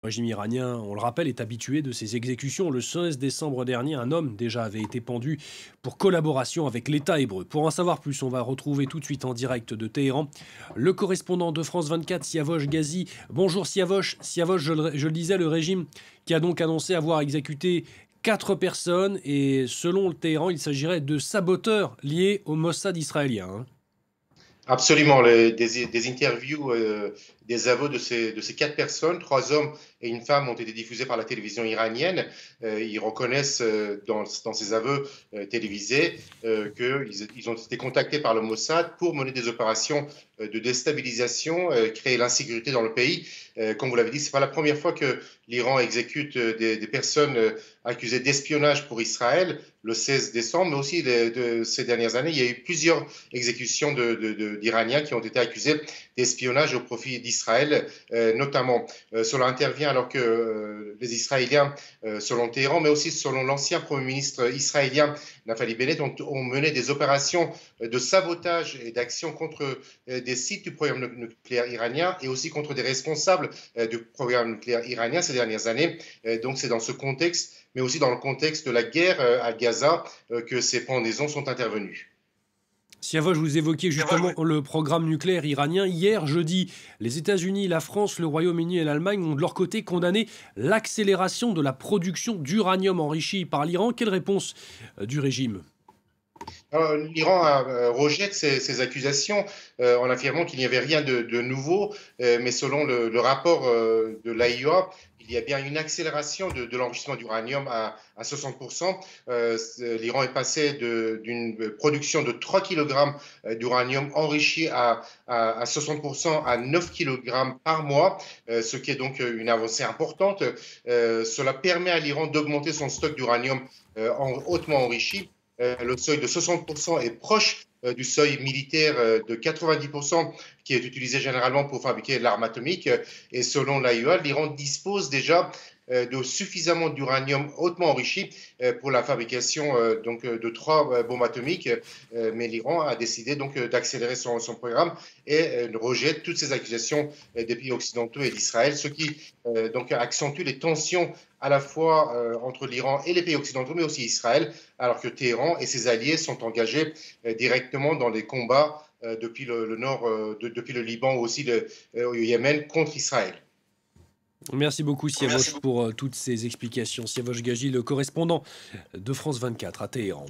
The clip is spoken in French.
Le régime iranien, on le rappelle, est habitué de ces exécutions. Le 16 décembre dernier, un homme déjà avait été pendu pour collaboration avec l'État hébreu. Pour en savoir plus, on va retrouver tout de suite en direct de Téhéran le correspondant de France 24, Siavosh Ghazi. Bonjour Siavosh. Siavosh, je le disais, le régime qui a donc annoncé avoir exécuté 4 personnes et selon le Téhéran, il s'agirait de saboteurs liés au Mossad israélien, hein. Absolument, des interviews, des aveux de ces 4 personnes, 3 hommes et une femme ont été diffusés par la télévision iranienne. Ils reconnaissent dans ces aveux télévisés qu'ils ont été contactés par le Mossad pour mener des opérations de déstabilisation, créer l'insécurité dans le pays. Comme vous l'avez dit, c'est pas la première fois que l'Iran exécute des personnes accusées d'espionnage pour Israël le 16 décembre, mais aussi de ces dernières années, il y a eu plusieurs exécutions d'Iraniens qui ont été accusés d'espionnage au profit d'Israël, notamment. Cela intervient alors que les Israéliens, selon Téhéran, mais aussi selon l'ancien Premier ministre israélien Naftali Bennett, ont mené des opérations de sabotage et d'action contre des sites du programme nucléaire iranien et aussi contre des responsables du programme nucléaire iranien ces dernières années. Donc c'est dans ce contexte, mais aussi dans le contexte de la guerre à Gaza, que ces pendaisons sont intervenues. Siavosh, vous évoquiez justement le programme nucléaire iranien. Hier, jeudi, les États-Unis, la France, le Royaume-Uni et l'Allemagne ont de leur côté condamné l'accélération de la production d'uranium enrichi par l'Iran. Quelle réponse du régime? L'Iran rejette ces accusations en affirmant qu'il n'y avait rien de nouveau, mais selon le rapport de l'AIEA, il y a bien une accélération de l'enrichissement d'uranium à 60%. L'Iran est passé d'une production de 3 kg d'uranium enrichi à 60% à 9 kg par mois, ce qui est donc une avancée importante. Cela permet à l'Iran d'augmenter son stock d'uranium hautement enrichi. Le seuil de 60% est proche du seuil militaire de 90% qui est utilisé généralement pour fabriquer l'arme atomique. Et selon l'AIEA, l'Iran dispose déjà de suffisamment d'uranium hautement enrichi pour la fabrication de 3 bombes atomiques. Mais l'Iran a décidé donc d'accélérer son programme et rejette toutes ces accusations des pays occidentaux et d'Israël, ce qui donc accentue les tensions à la fois entre l'Iran et les pays occidentaux, mais aussi Israël, alors que Téhéran et ses alliés sont engagés directement dans des combats depuis le nord, depuis le Liban ou aussi au Yémen contre Israël. Merci beaucoup Siavosh pour toutes ces explications. Siavosh Ghazi, le correspondant de France 24 à Téhéran.